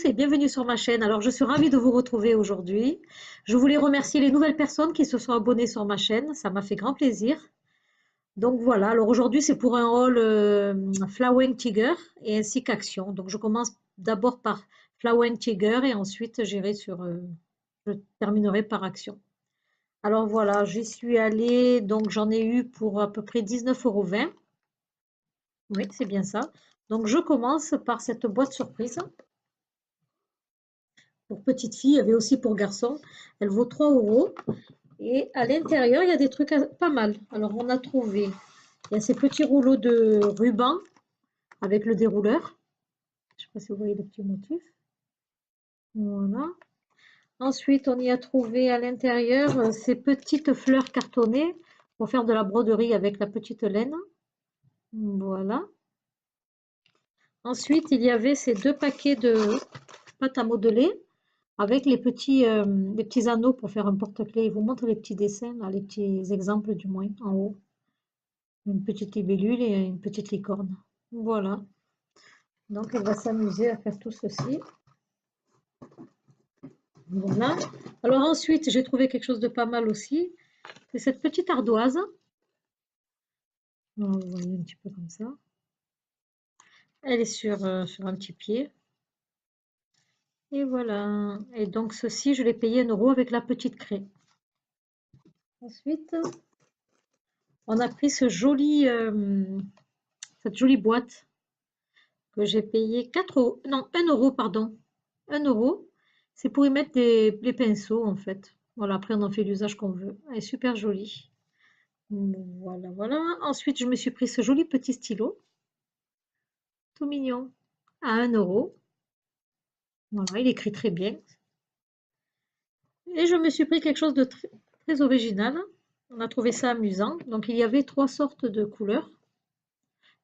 tous et bienvenue sur ma chaîne. Alors, je suis ravie de vous retrouver aujourd'hui. Je voulais remercier les nouvelles personnes qui se sont abonnées sur ma chaîne. Ça m'a fait grand plaisir. Donc voilà, alors aujourd'hui, c'est pour un rôle Flowing Tiger et ainsi qu'action. Donc, je commence d'abord par Flowing Tiger et ensuite, je terminerai par action. Alors voilà, j'y suis allée, donc j'en ai eu pour à peu près 19,20 €. Oui, c'est bien ça. Donc, je commence par cette boîte surprise. Pour petite fille, il y avait aussi pour garçon. Elle vaut 3 €. Et à l'intérieur, il y a des trucs pas mal. Alors, on a trouvé, il y a ces petits rouleaux de ruban avec le dérouleur. Je ne sais pas si vous voyez les petits motifs. Voilà. Ensuite, on y a trouvé à l'intérieur ces petites fleurs cartonnées pour faire de la broderie avec la petite laine. Voilà. Ensuite, il y avait ces 2 paquets de pâte à modeler avec les petits anneaux pour faire un porte-clés. Il vous montre les petits dessins, là, les petits exemples du moins, en haut. Une petite libellule et une petite licorne. Voilà. Donc, elle va s'amuser à faire tout ceci. Voilà. Alors ensuite, j'ai trouvé quelque chose de pas mal aussi. C'est cette petite ardoise. Alors, vous voyez un petit peu comme ça. Elle est sur un petit pied. Et voilà. Et donc, ceci, je l'ai payé 1 € avec la petite craie. Ensuite, on a pris cette jolie boîte que j'ai payé 4 €, non, 1 € pardon, 1 €. C'est pour y mettre les pinceaux en fait. Voilà, après on en fait l'usage qu'on veut. Elle est super jolie. Voilà, voilà. Ensuite, je me suis pris ce joli petit stylo, tout mignon, à 1 €. Voilà, il écrit très bien. Et je me suis pris quelque chose de très, très original. On a trouvé ça amusant. Donc il y avait 3 sortes de couleurs.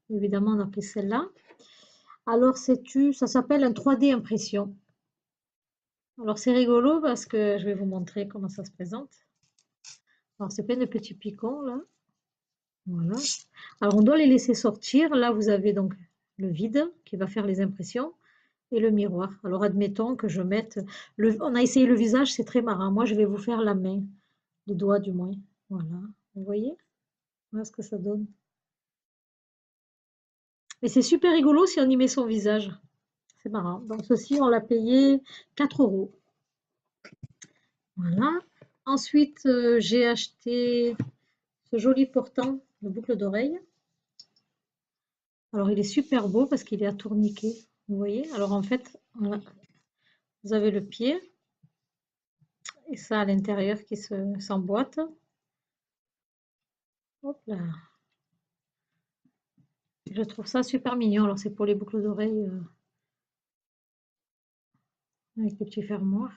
Évidemment, on a pris celle-là. Alors, ça s'appelle un 3D impression. Alors, c'est rigolo parce que je vais vous montrer comment ça se présente. Alors, c'est plein de petits piquants, là. Voilà. Alors, on doit les laisser sortir. Là, vous avez donc le vide qui va faire les impressions et le miroir. Alors, admettons que je mette... On a essayé le visage, c'est très marrant. Moi, je vais vous faire la main, les doigts du moins. Voilà. Vous voyez? Voilà ce que ça donne. Et c'est super rigolo si on y met son visage. C'est marrant. Donc, ceci, on l'a payé 4 €. Voilà. Ensuite, j'ai acheté ce joli portant de boucle d'oreille. Alors, il est super beau parce qu'il est à tourniquet. Vous voyez? Alors, en fait, voilà. Vous avez le pied et ça à l'intérieur qui s'emboîte. Hop là. Je trouve ça super mignon. Alors, c'est pour les boucles d'oreilles avec les petits fermoirs.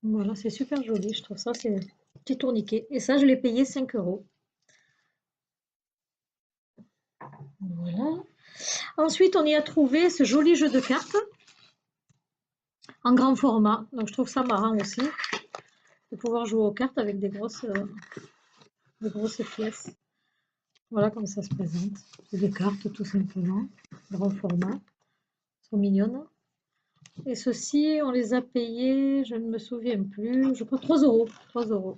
Voilà, c'est super joli. Je trouve ça, c'est un petit tourniquet. Et ça, je l'ai payé 5 €. Voilà. Ensuite, on y a trouvé ce joli jeu de cartes en grand format. Donc, je trouve ça marrant aussi de pouvoir jouer aux cartes avec des grosses pièces. Voilà comme ça se présente. C'est des cartes tout simplement, grand format. Elles sont mignonnes. Et ceux-ci, on les a payés, je ne me souviens plus, je crois 3 €. 3 €.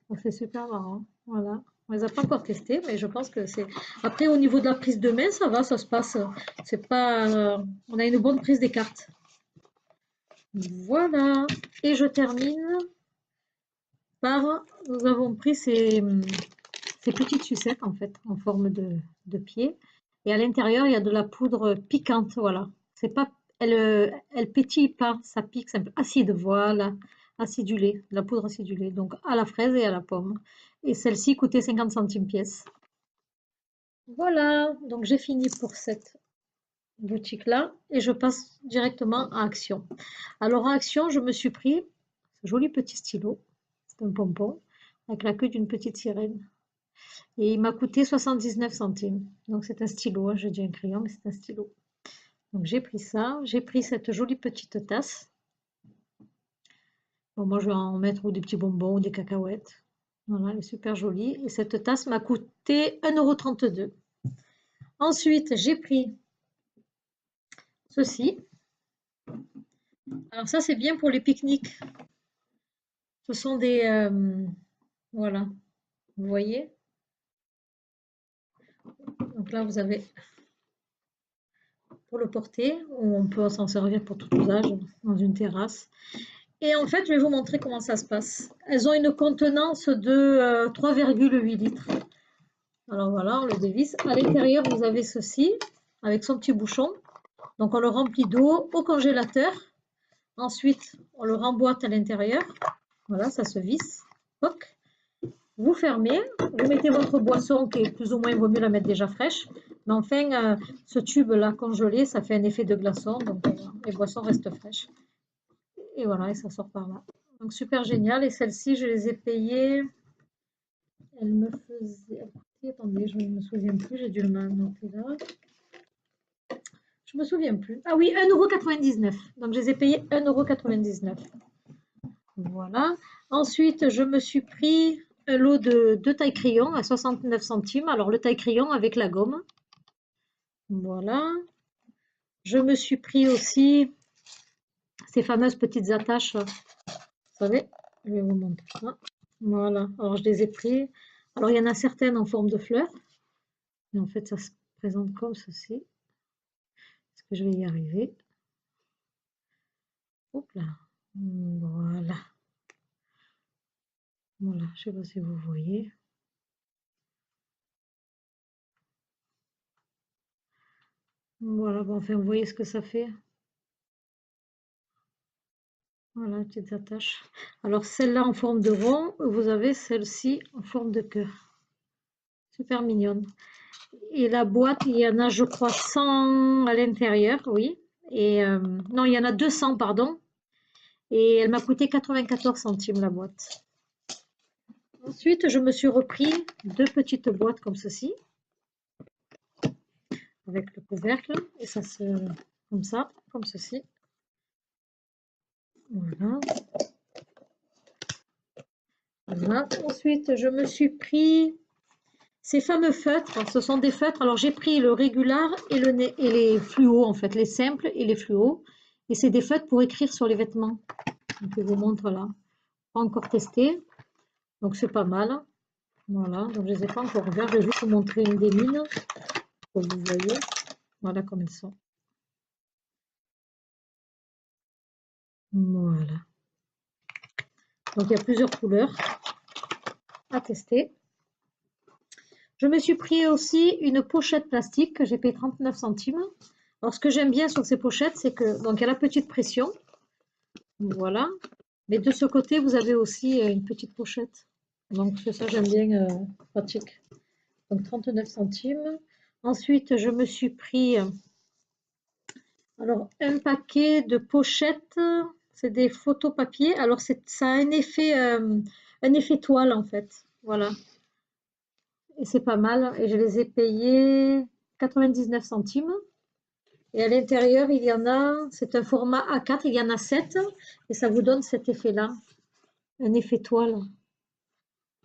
Donc c'est super marrant. Voilà. On les a pas encore testés, mais je pense que c'est. Après, au niveau de la prise de main, ça va, ça se passe. C'est pas. On a une bonne prise des cartes. Voilà. Et je termine par. Nous avons pris ces petites sucettes en fait, en forme de pied. Et à l'intérieur, il y a de la poudre piquante, voilà. C'est pas, elle pétille pas, ça pique, c'est un peu acide, voilà. Acidulé, de la poudre acidulée, donc à la fraise et à la pomme. Et celle-ci coûtait 50 centimes pièce. Voilà, donc j'ai fini pour cette boutique-là et je passe directement à Action. Alors à Action, je me suis pris ce joli petit stylo, c'est un pompon, avec la queue d'une petite sirène. Et il m'a coûté 79 centimes. Donc c'est un stylo, hein, je dis un crayon, mais c'est un stylo. Donc j'ai pris ça, j'ai pris cette jolie petite tasse. Bon, moi je vais en mettre ou des petits bonbons ou des cacahuètes. Voilà, elle est super jolie. Et cette tasse m'a coûté 1,32 €. Ensuite, j'ai pris ceci. Alors ça, c'est bien pour les pique-niques. Ce sont des... voilà, vous voyez? Donc là, vous avez pour le porter, ou on peut s'en servir pour tout usage dans une terrasse. Et en fait, je vais vous montrer comment ça se passe. Elles ont une contenance de 3,8 litres. Alors voilà, on le dévisse. À l'intérieur, vous avez ceci, avec son petit bouchon. Donc on le remplit d'eau au congélateur. Ensuite, on le remboîte à l'intérieur. Voilà, ça se visse. Toc. Vous fermez, vous mettez votre boisson qui est plus ou moins, il vaut mieux la mettre déjà fraîche. Mais enfin, ce tube-là congelé, ça fait un effet de glaçon, donc les boissons restent fraîches. Et voilà, et ça sort par là. Donc super génial. Et celles-ci, je les ai payées. Elles me faisaient. Attendez, je ne me souviens plus, j'ai dû le noter là. Je ne me souviens plus. Ah oui, 1,99 €. Donc je les ai payées 1,99 €. Voilà. Ensuite, je me suis pris un lot de 2 tailles crayon à 69 centimes. Alors le taille crayon avec la gomme. Voilà. Je me suis pris aussi ces fameuses petites attaches. Vous savez, je vais vous montrer ça. Voilà. Alors je les ai pris. Alors il y en a certaines en forme de fleurs. Et en fait, ça se présente comme ceci. Est-ce que je vais y arriver? Hop là. Voilà. Voilà. Je ne sais pas si vous voyez. Voilà. Bon, enfin, vous voyez ce que ça fait. Voilà, petites attaches. Alors celle-là en forme de rond, vous avez celle-ci en forme de cœur. Super mignonne. Et la boîte, il y en a, je crois, 100 à l'intérieur, oui. Et non, il y en a 200, pardon. Et elle m'a coûté 94 centimes la boîte. Ensuite, je me suis repris 2 petites boîtes comme ceci, avec le couvercle. Et ça se... comme ça, comme ceci. Voilà. Voilà. Ensuite, je me suis pris ces fameux feutres. Ce sont des feutres. Alors, j'ai pris le régular et les fluos, en fait, les simples et les fluos. Et c'est des feutres pour écrire sur les vêtements. Donc, je vous montre là. Pas encore testé. Donc, c'est pas mal. Voilà. Donc, je les ai pas encore ouverts. Je vais juste vous montrer une des mines. Comme vous voyez. Voilà comme elles sont. Voilà. Donc, il y a plusieurs couleurs à tester. Je me suis pris aussi une pochette plastique que j'ai payé 39 centimes. Alors, ce que j'aime bien sur ces pochettes, c'est que, donc, il y a la petite pression. Voilà. Mais de ce côté, vous avez aussi une petite pochette. Donc, ça, j'aime bien, pratique. Donc, 39 centimes. Ensuite, je me suis pris alors, un paquet de pochettes. C'est des photos papier. Alors, ça a un effet toile, en fait. Voilà. Et c'est pas mal. Et je les ai payés 99 centimes. Et à l'intérieur, il y en a, c'est un format A4, il y en a 7. Et ça vous donne cet effet-là. Un effet toile.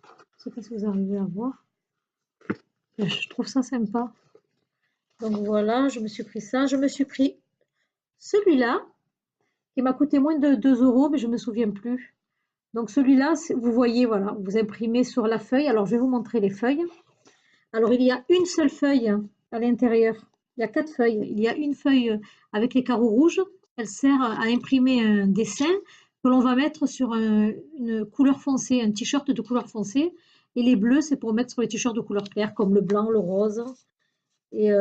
Je ne sais pas si vous arrivez à voir. Je trouve ça sympa. Donc voilà, je me suis pris ça. Je me suis pris celui-là, qui m'a coûté moins de 2 €, mais je ne me souviens plus. Donc celui-là, vous voyez, voilà, vous imprimez sur la feuille. Alors je vais vous montrer les feuilles. Alors il y a une seule feuille à l'intérieur. Il y a 4 feuilles. Il y a une feuille avec les carreaux rouges. Elle sert à imprimer un dessin que l'on va mettre sur une couleur foncée, un t-shirt de couleur foncée. Et les bleus, c'est pour mettre sur les t-shirts de couleur claire, comme le blanc, le rose. Et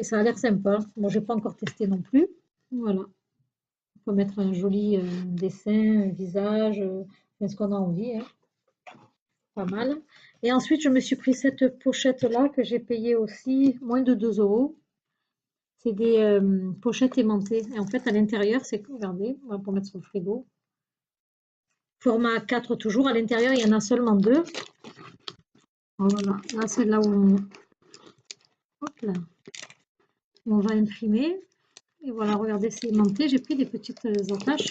ça a l'air sympa. Moi, je n'ai pas encore testé non plus. Voilà. On peut mettre un joli dessin, un visage, ce qu'on a envie. Hein. Pas mal. Et ensuite, je me suis pris cette pochette-là que j'ai payée aussi moins de 2 €. C'est des pochettes aimantées. Et en fait, à l'intérieur, c'est, regardez, on va pour mettre sur le frigo. Format 4 toujours. À l'intérieur, il y en a seulement 2. Voilà. Là, c'est là où hop là, où on va imprimer. Et voilà, regardez, c'est aimanté. J'ai pris des petites attaches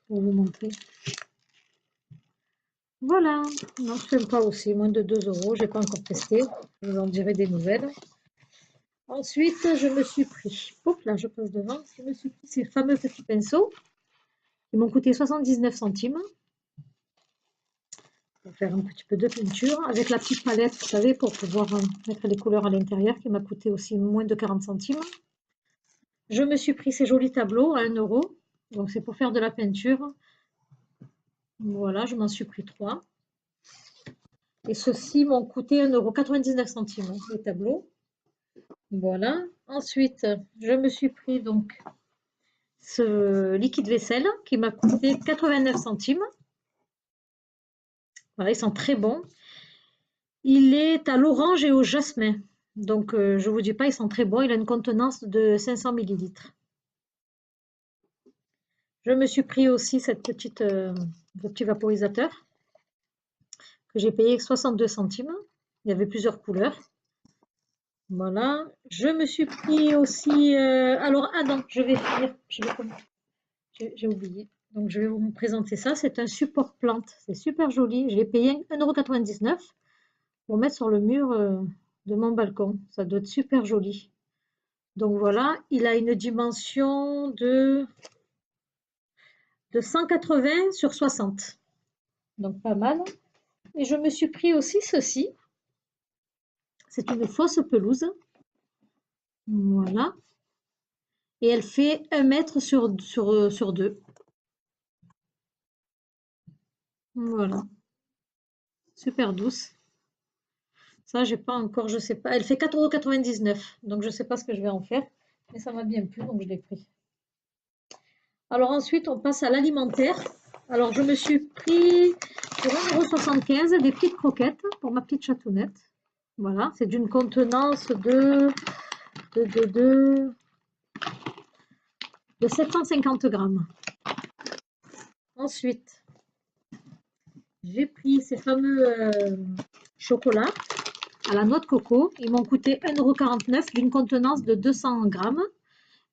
pour vous montrer. Voilà, non, sympa aussi, moins de 2 €. Je n'ai pas encore testé. Je vous en dirai des nouvelles. Ensuite, je me suis pris, hop là, je passe devant, je me suis pris ces fameux petits pinceaux. Ils m'ont coûté 79 centimes. On va faire un petit peu de peinture avec la petite palette, vous savez, pour pouvoir mettre les couleurs à l'intérieur, qui m'a coûté aussi moins de 40 centimes. Je me suis pris ces jolis tableaux à 1 €. Donc, c'est pour faire de la peinture. Voilà, je m'en suis pris 3. Et ceux-ci m'ont coûté 1,99 €, les tableaux. Voilà. Ensuite, je me suis pris donc ce liquide vaisselle qui m'a coûté 89 centimes. Voilà, ils sont très bons. Il est à l'orange et au jasmin. Donc, je ne vous dis pas, ils sont très bons. Il a une contenance de 500 ml. Je me suis pris aussi ce petit vaporisateur que j'ai payé 62 centimes. Il y avait plusieurs couleurs. Voilà. Je me suis pris aussi... alors, ah non, je vais finir. J'ai oublié. Donc, je vais vous présenter ça. C'est un support plante. C'est super joli. Je l'ai payé 1,99 € pour mettre sur le mur de mon balcon. Ça doit être super joli. Donc, voilà. Il a une dimension de 180 sur 60. Donc, pas mal. Et je me suis pris aussi ceci. C'est une fausse pelouse. Voilà. Et elle fait 1 mètre sur 2. Voilà. Super douce. Ça, j'ai pas encore, je sais pas. Elle fait 4,99 €. Donc, je sais pas ce que je vais en faire. Mais ça m'a bien plu, donc je l'ai pris. Alors ensuite, on passe à l'alimentaire. Alors, je me suis pris pour 1,75 € des petites croquettes pour ma petite chatounette. Voilà, c'est d'une contenance de 750 grammes. Ensuite, j'ai pris ces fameux chocolats à la noix de coco. Ils m'ont coûté 1,49 € d'une contenance de 200 grammes.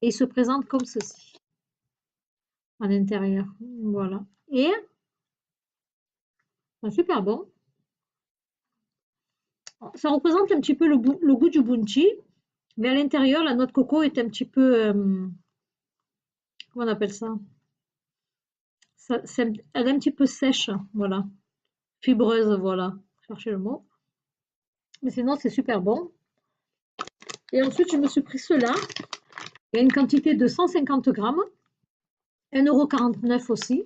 Et ils se présentent comme ceci à l'intérieur. Voilà. Et c'est super bon. Ça représente un petit peu le goût du bounty. Mais à l'intérieur, la noix de coco est un petit peu... comment on appelle ça, elle est un petit peu sèche, voilà. Fibreuse, voilà. Cherchez le mot. Mais sinon, c'est super bon. Et ensuite, je me suis pris cela. Il y a une quantité de 150 grammes. 1,49 € aussi.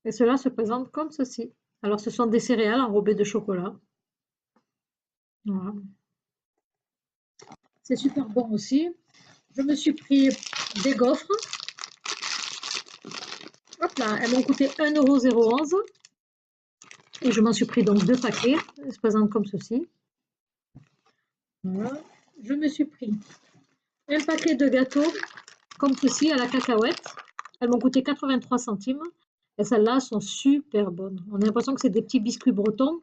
Et cela se présente comme ceci. Alors, ce sont des céréales enrobées de chocolat. Voilà. C'est super bon aussi. Je me suis pris des gaufres. Hop là, elles m'ont coûté 1,011 €. Et je m'en suis pris donc 2 paquets. Elles se présentent comme ceci. Voilà. Je me suis pris un paquet de gâteaux comme ceci à la cacahuète. Elles m'ont coûté 83 centimes. Et celles-là sont super bonnes. On a l'impression que c'est des petits biscuits bretons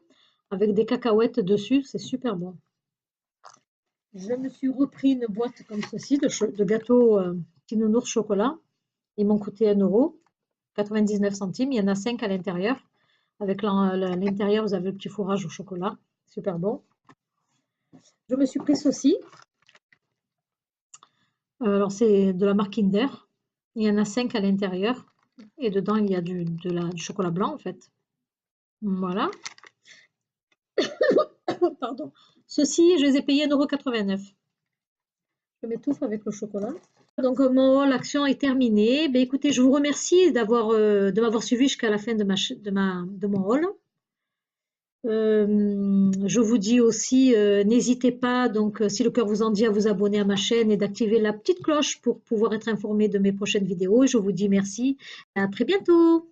avec des cacahuètes dessus. C'est super bon. Je me suis repris une boîte comme ceci de gâteaux petit nounours chocolat. Ils m'ont coûté 1 €, 99 centimes. Il y en a 5 à l'intérieur. Avec l'intérieur, vous avez le petit fourrage au chocolat. Super bon. Je me suis pris ceci. Alors, c'est de la marque Kinder. Il y en a 5 à l'intérieur. Et dedans, il y a du chocolat blanc, en fait. Voilà. Pardon. Ceux-ci, je les ai payés 1,89 €. Je m'étouffe avec le chocolat. Donc, mon haul action est terminé. Ben, écoutez, je vous remercie de m'avoir suivi jusqu'à la fin de mon haul. Je vous dis aussi, n'hésitez pas, donc si le cœur vous en dit, à vous abonner à ma chaîne et d'activer la petite cloche pour pouvoir être informé de mes prochaines vidéos. Et je vous dis merci, à très bientôt.